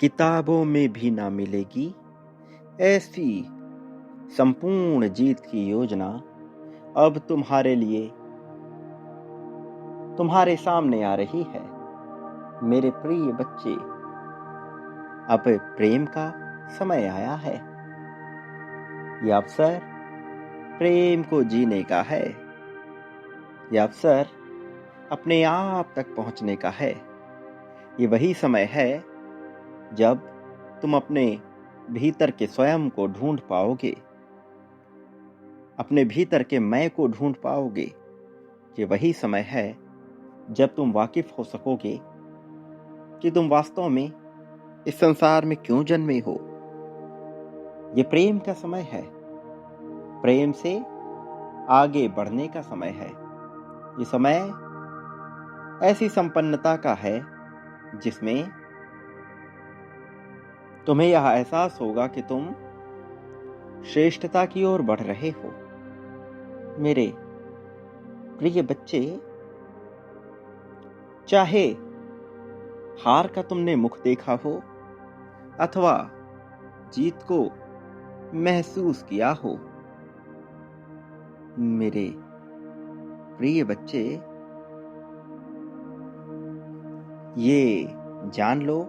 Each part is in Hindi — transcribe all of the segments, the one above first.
किताबों में भी ना मिलेगी ऐसी संपूर्ण जीत की योजना। अब तुम्हारे लिए तुम्हारे सामने आ रही है मेरे प्रिय बच्चे। अब प्रेम का समय आया है। यह अवसर प्रेम को जीने का है। यह अवसर अपने आप तक पहुंचने का है। ये वही समय है जब तुम अपने भीतर के स्वयं को ढूंढ पाओगे, अपने भीतर के मैं को ढूंढ पाओगे। ये वही समय है जब तुम वाकिफ हो सकोगे कि तुम वास्तव में इस संसार में क्यों जन्मे हो। ये प्रेम का समय है। प्रेम से आगे बढ़ने का समय है। ये समय ऐसी संपन्नता का है जिसमें तुम्हें यह एहसास होगा कि तुम श्रेष्ठता की ओर बढ़ रहे हो। मेरे प्रिय बच्चे, चाहे हार का तुमने मुख देखा हो अथवा जीत को महसूस किया हो, मेरे प्रिय बच्चे, ये जान लो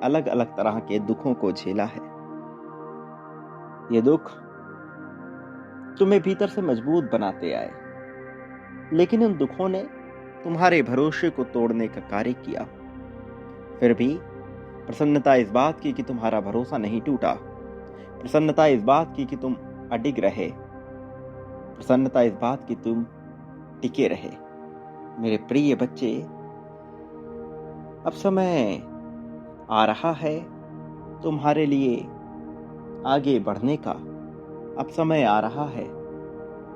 अलग अलग तरह के दुखों को झेला है। ये दुख तुम्हें भीतर से मजबूत बनाते आए, लेकिन उन दुखों ने तुम्हारे भरोसे को तोड़ने का कार्य किया। फिर भी प्रसन्नता इस बात की कि तुम्हारा भरोसा नहीं टूटा। प्रसन्नता इस बात की कि तुम अडिग रहे। प्रसन्नता इस बात की तुम टिके रहे। मेरे प्रिय बच्चे, अब समय आ रहा है तुम्हारे लिए आगे बढ़ने का। अब समय आ रहा है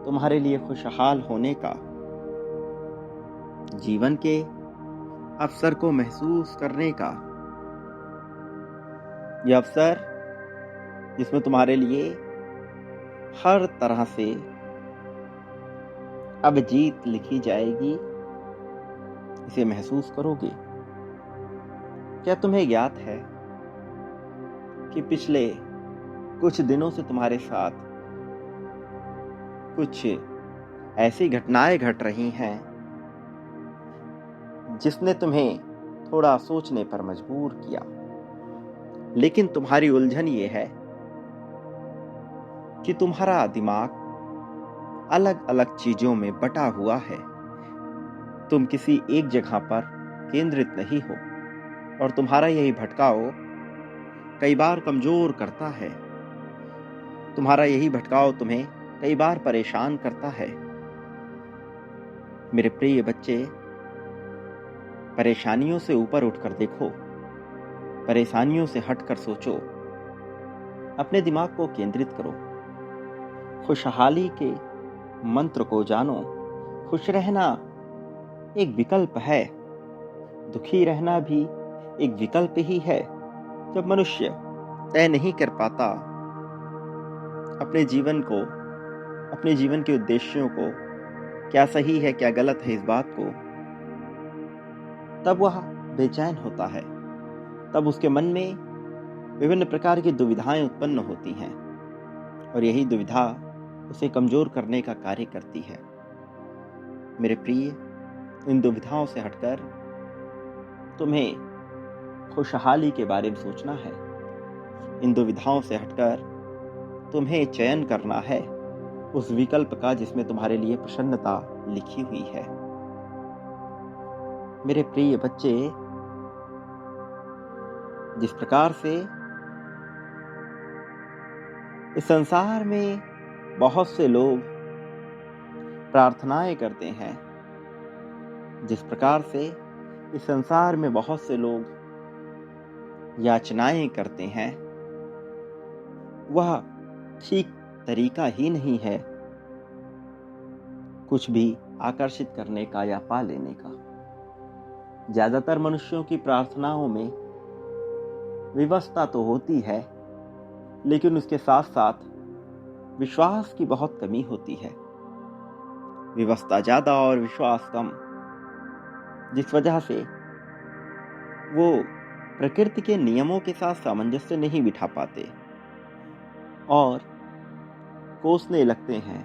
तुम्हारे लिए खुशहाल होने का, जीवन के अवसर को महसूस करने का। यह अवसर जिसमें तुम्हारे लिए हर तरह से अब जीत लिखी जाएगी, इसे महसूस करोगे। क्या तुम्हें ज्ञात है कि पिछले कुछ दिनों से तुम्हारे साथ कुछ ऐसी घटनाएं घट रही हैं जिसने तुम्हें थोड़ा सोचने पर मजबूर किया। लेकिन तुम्हारी उलझन ये है कि तुम्हारा दिमाग अलग अलग चीजों में बटा हुआ है। तुम किसी एक जगह पर केंद्रित नहीं हो और तुम्हारा यही भटकाव कई बार कमजोर करता है। तुम्हारा यही भटकाव तुम्हें कई बार परेशान करता है। मेरे प्रिय बच्चे, परेशानियों से ऊपर उठकर देखो, परेशानियों से हटकर सोचो, अपने दिमाग को केंद्रित करो, खुशहाली के मंत्र को जानो। खुश रहना एक विकल्प है, दुखी रहना भी एक विकल्प ही है। जब मनुष्य तय नहीं कर पाता अपने जीवन को, अपने जीवन के उद्देश्यों को, क्या सही है क्या गलत है इस बात को, तब वह बेचैन होता है। तब उसके मन में विभिन्न प्रकार की दुविधाएं उत्पन्न होती हैं और यही दुविधा उसे कमजोर करने का कार्य करती है। मेरे प्रिय, इन दुविधाओं से हटकर तुम्हें खुशहाली के बारे में सोचना है। इन दुविधाओं से हटकर तुम्हें चयन करना है उस विकल्प का जिसमें तुम्हारे लिए प्रसन्नता लिखी हुई है। मेरे प्रिय बच्चे, जिस प्रकार से इस संसार में बहुत से लोग प्रार्थनाएं करते हैं, जिस प्रकार से इस संसार में बहुत से लोग याचनाएं करते हैं, वह ठीक तरीका ही नहीं है कुछ भी आकर्षित करने का या पा लेने का। ज्यादातर मनुष्यों की प्रार्थनाओं में विवशता तो होती है, लेकिन उसके साथ साथ विश्वास की बहुत कमी होती है। विवशता ज्यादा और विश्वास कम, जिस वजह से वो प्रकृति के नियमों के साथ सामंजस्य नहीं बिठा पाते और कोसने लगते हैं।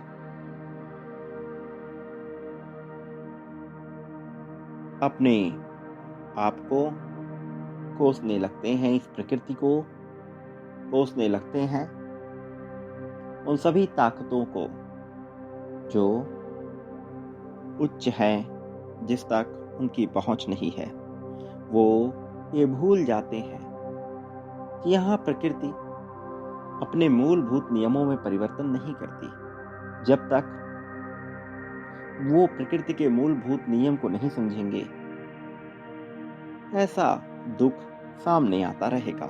अपने आप को कोसने लगते हैं, इस प्रकृति को कोसने लगते हैं, उन सभी ताकतों को जो उच्च हैं, जिस तक उनकी पहुंच नहीं है। वो ये भूल जाते हैं कि यहाँ प्रकृति अपने मूलभूत नियमों में परिवर्तन नहीं करती। जब तक वो प्रकृति के मूलभूत नियम को नहीं समझेंगे, ऐसा दुख सामने आता रहेगा।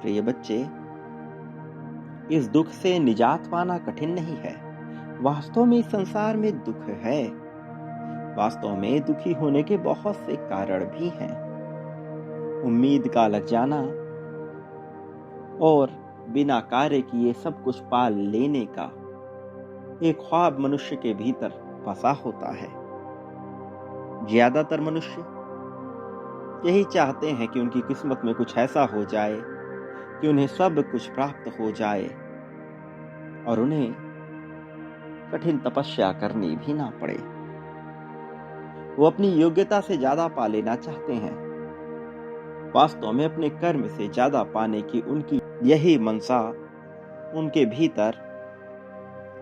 प्रिय बच्चे, इस दुख से निजात पाना कठिन नहीं है। वास्तव में इस संसार में दुख है। वास्तव में दुखी होने के बहुत से कारण भी हैं। उम्मीद का लग जाना और बिना कार्य किए सब कुछ पा लेने का एक ख्वाब मनुष्य के भीतर बसा होता है। ज्यादातर मनुष्य यही चाहते हैं कि उनकी किस्मत में कुछ ऐसा हो जाए कि उन्हें सब कुछ प्राप्त हो जाए और उन्हें कठिन तपस्या करनी भी ना पड़े। वो अपनी योग्यता से ज्यादा पा लेना चाहते हैं। वास्तव में अपने कर्म से ज्यादा पाने की उनकी यही मनसा उनके भीतर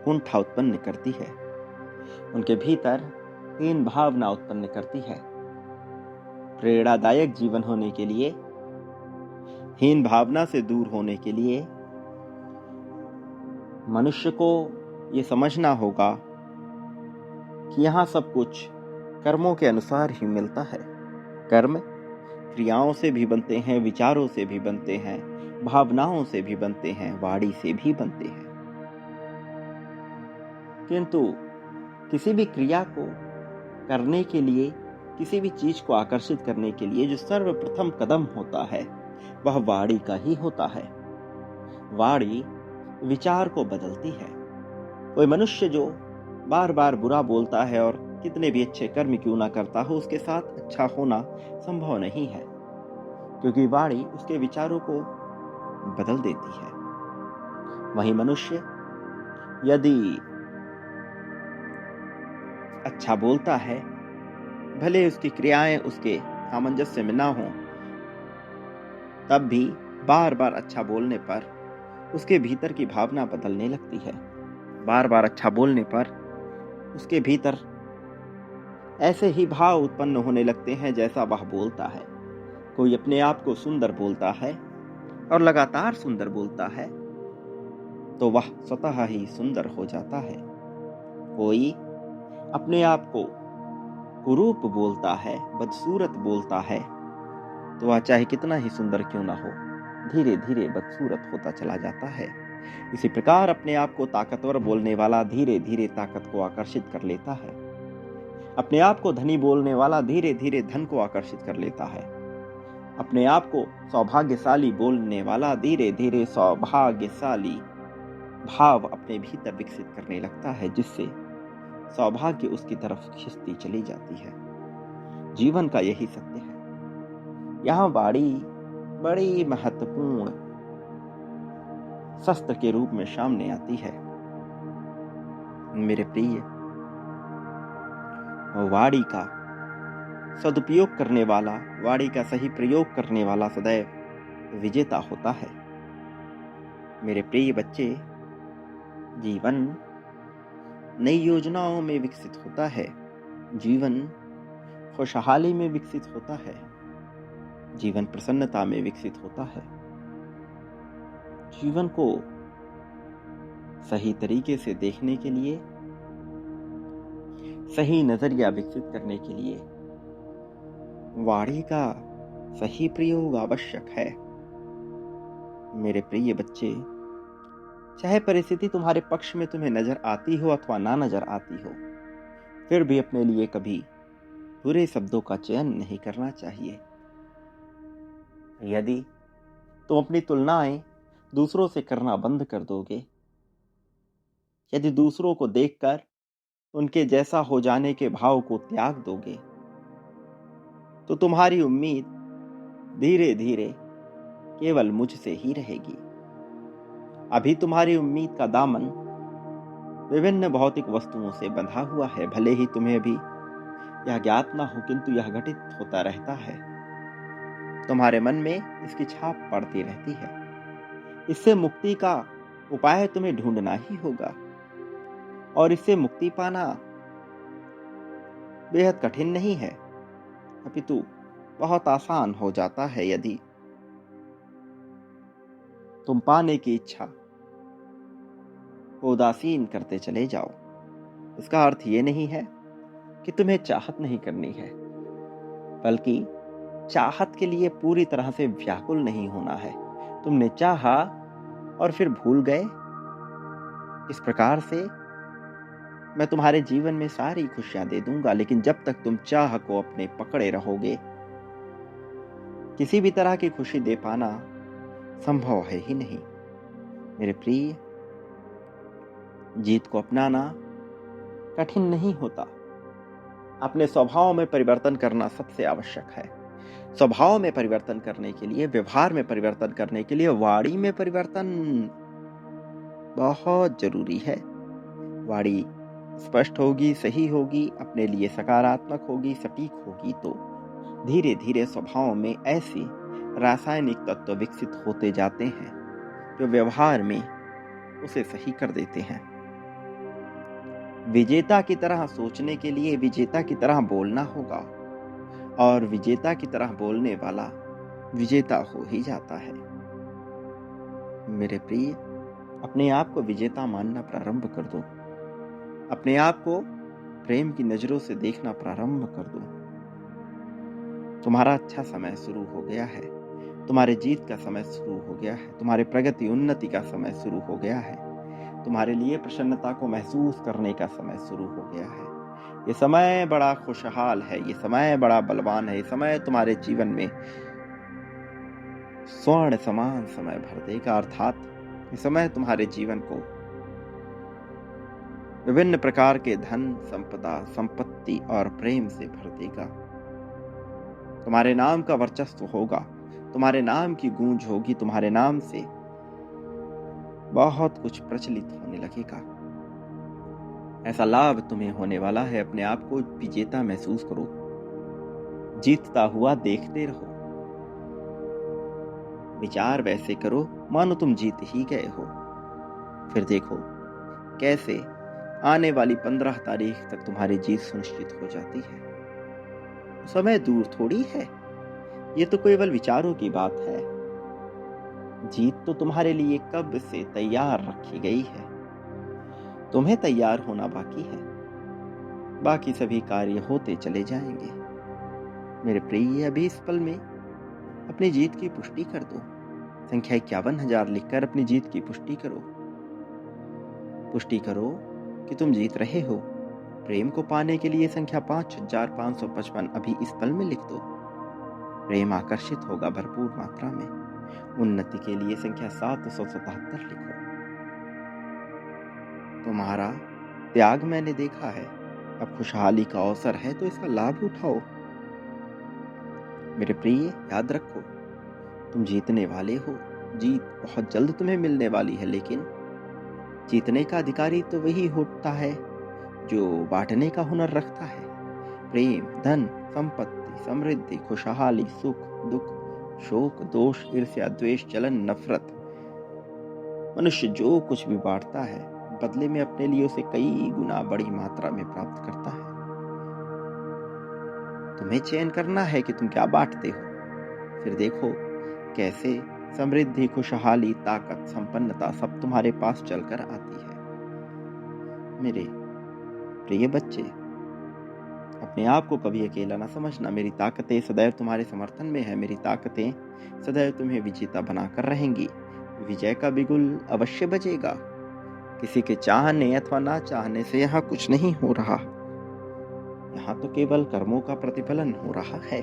कुंठा उत्पन्न करती है, उनके भीतर हीन भावना उत्पन्न करती है। प्रेरणादायक जीवन होने के लिए, हीन भावना से दूर होने के लिए मनुष्य को ये समझना होगा कि यहाँ सब कुछ कर्मों के अनुसार ही मिलता है। कर्म क्रियाओं से भी बनते हैं, विचारों से भी बनते हैं, भावनाओं से भी बनते हैं, वाणी से भी बनते हैं। किंतु किसी भी क्रिया को करने के लिए, किसी भी चीज को आकर्षित करने के लिए जो सर्वप्रथम कदम होता है, वह वाणी का ही होता है। वाणी विचार को बदलती है। कोई मनुष्य जो बार बार बुरा बोलता है और कितने भी अच्छे कर्म क्यों ना करता हो, उसके साथ अच्छा होना संभव नहीं है, क्योंकि वाणी उसके विचारों को बदल देती है। वही मनुष्य यदि अच्छा बोलता है, भले उसकी क्रियाएं उसके सामंजस्य में ना हो, तब भी बार बार अच्छा बोलने पर उसके भीतर की भावना बदलने लगती है। बार बार अच्छा बोलने पर उसके भीतर ऐसे ही भाव उत्पन्न होने लगते हैं जैसा वह बोलता है। कोई अपने आप को सुंदर बोलता है और लगातार सुंदर बोलता है तो वह स्वतः ही सुंदर हो जाता है। कोई अपने आप को कुरूप बोलता है, बदसूरत बोलता है, तो वह चाहे कितना ही सुंदर क्यों ना हो, धीरे धीरे बदसूरत होता चला जाता है। इसी प्रकार अपने आप को ताकतवर बोलने वाला धीरे धीरे ताकत को आकर्षित कर लेता है। अपने आप को धनी बोलने वाला धीरे धीरे धन को आकर्षित कर लेता है। अपने आप को सौभाग्यशाली बोलने वाला धीरे धीरे सौभाग्यशाली भाव अपने भीतर विकसित करने लगता है, जिससे सौभाग्य उसकी तरफ खिंचती चली जाती है। जीवन का यही सत्य है। यहाँ वाणी बड़ी महत्वपूर्ण शस्त्र के रूप में सामने आती है। मेरे प्रिय, वाणी का सदुपयोग करने वाला, वाणी का सही प्रयोग करने वाला सदैव विजेता होता है। मेरे प्रिय बच्चे, जीवन नई योजनाओं में विकसित होता है। जीवन खुशहाली में विकसित होता है। जीवन प्रसन्नता में विकसित होता है। जीवन को सही तरीके से देखने के लिए, सही नजरिया विकसित करने के लिए वाणी का सही प्रयोग आवश्यक है। मेरे प्रिय बच्चे, चाहे परिस्थिति तुम्हारे पक्ष में तुम्हें नजर आती हो अथवा ना नजर आती हो, फिर भी अपने लिए कभी बुरे शब्दों का चयन नहीं करना चाहिए। यदि तुम अपनी तुलनाएं दूसरों से करना बंद कर दोगे, यदि दूसरों को देखकर उनके जैसा हो जाने के भाव को त्याग दोगे, तो तुम्हारी उम्मीद धीरे धीरे केवल मुझसे ही रहेगी। अभी तुम्हारी उम्मीद का दामन विभिन्न भौतिक वस्तुओं से बंधा हुआ है। भले ही तुम्हें भी यह ज्ञात ना हो, किंतु यह घटित होता रहता है। तुम्हारे मन में इसकी छाप पड़ती रहती है। इससे मुक्ति का उपाय तुम्हें ढूंढना ही होगा, और इससे मुक्ति पाना बेहद कठिन नहीं है, अपितु बहुत आसान हो जाता है यदि तुम पाने की इच्छा को उदासीन करते चले जाओ। इसका अर्थ ये नहीं है कि तुम्हें चाहत नहीं करनी है, बल्कि चाहत के लिए पूरी तरह से व्याकुल नहीं होना है। तुमने चाहा और फिर भूल गए। इस प्रकार से मैं तुम्हारे जीवन में सारी खुशियां दे दूंगा, लेकिन जब तक तुम चाह को अपने पकड़े रहोगे, किसी भी तरह की खुशी दे पाना संभव है ही नहीं। मेरे प्रिय, जीत को अपनाना कठिन नहीं होता। अपने स्वभाव में परिवर्तन करना सबसे आवश्यक है। स्वभाव में परिवर्तन करने के लिए, व्यवहार में परिवर्तन करने के लिए वाणी में परिवर्तन बहुत जरूरी है। वाणी स्पष्ट होगी, सही होगी, अपने लिए सकारात्मक होगी, सटीक होगी, तो धीरे धीरे स्वभाव में ऐसे रासायनिक तत्व विकसित होते जाते हैं जो व्यवहार में उसे सही कर देते हैं। विजेता की तरह सोचने के लिए विजेता की तरह बोलना होगा, और विजेता की तरह बोलने वाला विजेता हो ही जाता है। मेरे प्रिय, अपने आप को विजेता मानना प्रारंभ कर दो। अपने आप को प्रेम की नजरों से देखना प्रारंभ कर दो। तुम्हारा अच्छा समय शुरू हो गया है। तुम्हारे जीत का समय शुरू हो गया है। तुम्हारे प्रगति उन्नति का समय शुरू हो गया है। तुम्हारे लिए प्रसन्नता को महसूस करने का समय शुरू हो गया है। ये समय बड़ा खुशहाल है। ये समय बड़ा बलवान है। ये समय तुम्हारे जीवन में स्वर्ण समान समय भर देगा। अर्थात ये समय तुम्हारे जीवन को विभिन्न प्रकार के धन, संपदा, संपत्ति और प्रेम से भर देगा। तुम्हारे नाम का वर्चस्व होगा। तुम्हारे नाम की गूंज होगी। तुम्हारे नाम से बहुत कुछ प्रचलित होने लगेगा। ऐसा लाभ तुम्हें होने वाला है। अपने आप को विजेता महसूस करो। जीतता हुआ देखते रहो। विचार वैसे करो मानो तुम जीत ही गए हो। फिर देखो कैसे आने वाली 15 तारीख तक तुम्हारी जीत सुनिश्चित हो जाती है। समय दूर थोड़ी है। ये तो केवल विचारों की बात है। जीत तो तुम्हारे लिए कब से तैयार रखी गई है। तुम्हें तैयार होना बाकी है। बाकी सभी कार्य होते चले जाएंगे। मेरे प्रिय, अभी इस पल में अपनी जीत की पुष्टि कर दो। संख्या 51,000 लिखकर अपनी जीत की पुष्टि करो। पुष्टि करो कि तुम जीत रहे हो। प्रेम को पाने के लिए संख्या 5,555 अभी इस पल में लिख दो। प्रेम आकर्षित होगा भरपूर मात्रा में। उन्नति के लिए संख्या 777 लिखो। तुम्हारा त्याग मैंने देखा है। अब खुशहाली का अवसर है, तो इसका लाभ उठाओ। मेरे प्रिय, याद रखो, तुम जीतने वाले हो। जीत बहुत जल्द तुम्हें मिलने वाली है, लेकिन जीतने का अधिकारी तो वही होता है जो बांटने का हुनर रखता है। प्रेम, धन, संपत्ति, समृद्धि, खुशहाली, सुख, दुख, शोक, दोष, ईर्ष्या, द्वेष, जलन, नफरत, मनुष्य जो कुछ भी बांटता है, बदले में अपने लिए उसे कई गुना बड़ी मात्रा में प्राप्त करता है। तुम्हें चयन करना है कि तुम क्या बांटते हो। फिर देखो कैसे समृद्धि, खुशहाली, ताकत, संपन्नता सब तुम्हारे पास चलकर आती है। मेरे प्रिय बच्चे, अपने आप को कभी अकेला ना समझना। मेरी ताकतें सदैव तुम्हारे समर्थन में है। मेरी ताकतें सदैव तुम्हें विजेता बनाकर रहेंगी। विजय का बिगुल अवश्य बजेगा। किसी के चाहने अथवा ना चाहने से यहाँ कुछ नहीं हो रहा। यहाँ तो केवल कर्मों का प्रतिफलन हो रहा है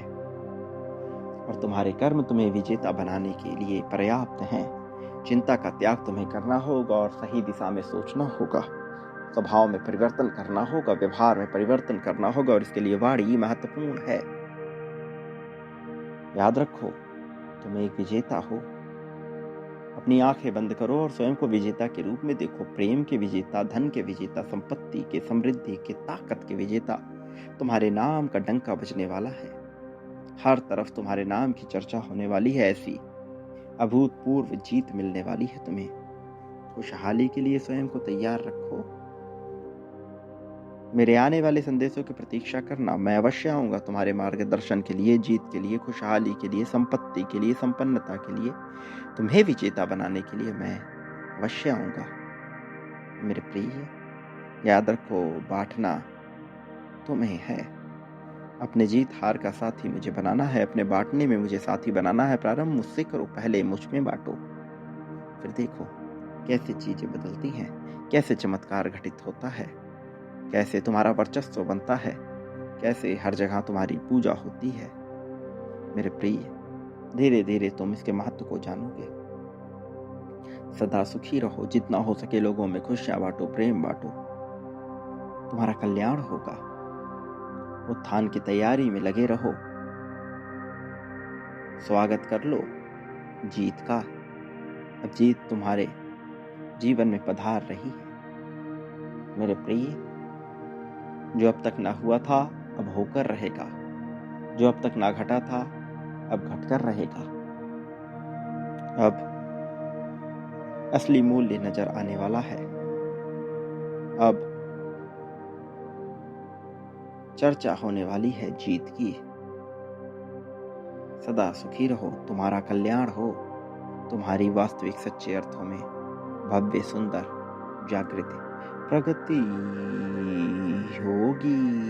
और तुम्हारे कर्म तुम्हें विजेता बनाने के लिए पर्याप्त हैं। चिंता का त्याग तुम्हें करना होगा और सही दिशा में सोचना होगा। स्वभाव में परिवर्तन करना होगा, व्यवहार में परिवर्तन करना होगा और इसके लिए वाणी महत्वपूर्ण है। याद रखो, तुम एक विजेता हो। अपनी आंखें बंद करो और स्वयं को विजेता के रूप में देखो। प्रेम के विजेता, धन के विजेता, संपत्ति के, समृद्धि के, ताकत के विजेता। तुम्हारे नाम का डंका बजने वाला है। हर तरफ तुम्हारे नाम की चर्चा होने वाली है। ऐसी अभूतपूर्व जीत मिलने वाली है तुम्हें। खुशहाली के लिए स्वयं को तैयार रखो। मेरे आने वाले संदेशों की प्रतीक्षा करना। मैं अवश्य आऊंगा तुम्हारे मार्गदर्शन के लिए, जीत के लिए, खुशहाली के लिए, संपत्ति के लिए, संपन्नता के लिए, तुम्हें विजेता बनाने के लिए मैं अवश्य आऊंगा। मेरे प्रिय, याद रखो, बांटना तुम्हें है। अपने जीत हार का साथी मुझे बनाना है। अपने बांटने में मुझे साथी बनाना है। प्रारंभ मुझसे करो, पहले मुझ में बांटो, फिर देखो कैसे चीजें बदलती हैं, कैसे चमत्कार घटित होता है, कैसे तुम्हारा वर्चस्व बनता है, कैसे हर जगह तुम्हारी पूजा होती है। मेरे प्रिय, धीरे धीरे तुम इसके महत्व को जानोगे। सदा सुखी रहो। जितना हो सके लोगों में खुशियां बांटो, प्रेम बांटो। तुम्हारा कल्याण होगा। उत्थान की तैयारी में लगे रहो। स्वागत कर लो जीत का। अब जीत तुम्हारे जीवन में पधार रही है। मेरे प्रिय, जो अब तक ना हुआ था अब होकर रहेगा। जो अब तक ना घटा था अब घटकर रहेगा। अब असली मूल्य नजर आने वाला है। अब चर्चा होने वाली है जीत की। सदा सुखी रहो। तुम्हारा कल्याण हो। तुम्हारी वास्तविक सच्चे अर्थों में भव्य, सुंदर, जागृति, प्रगति होगी।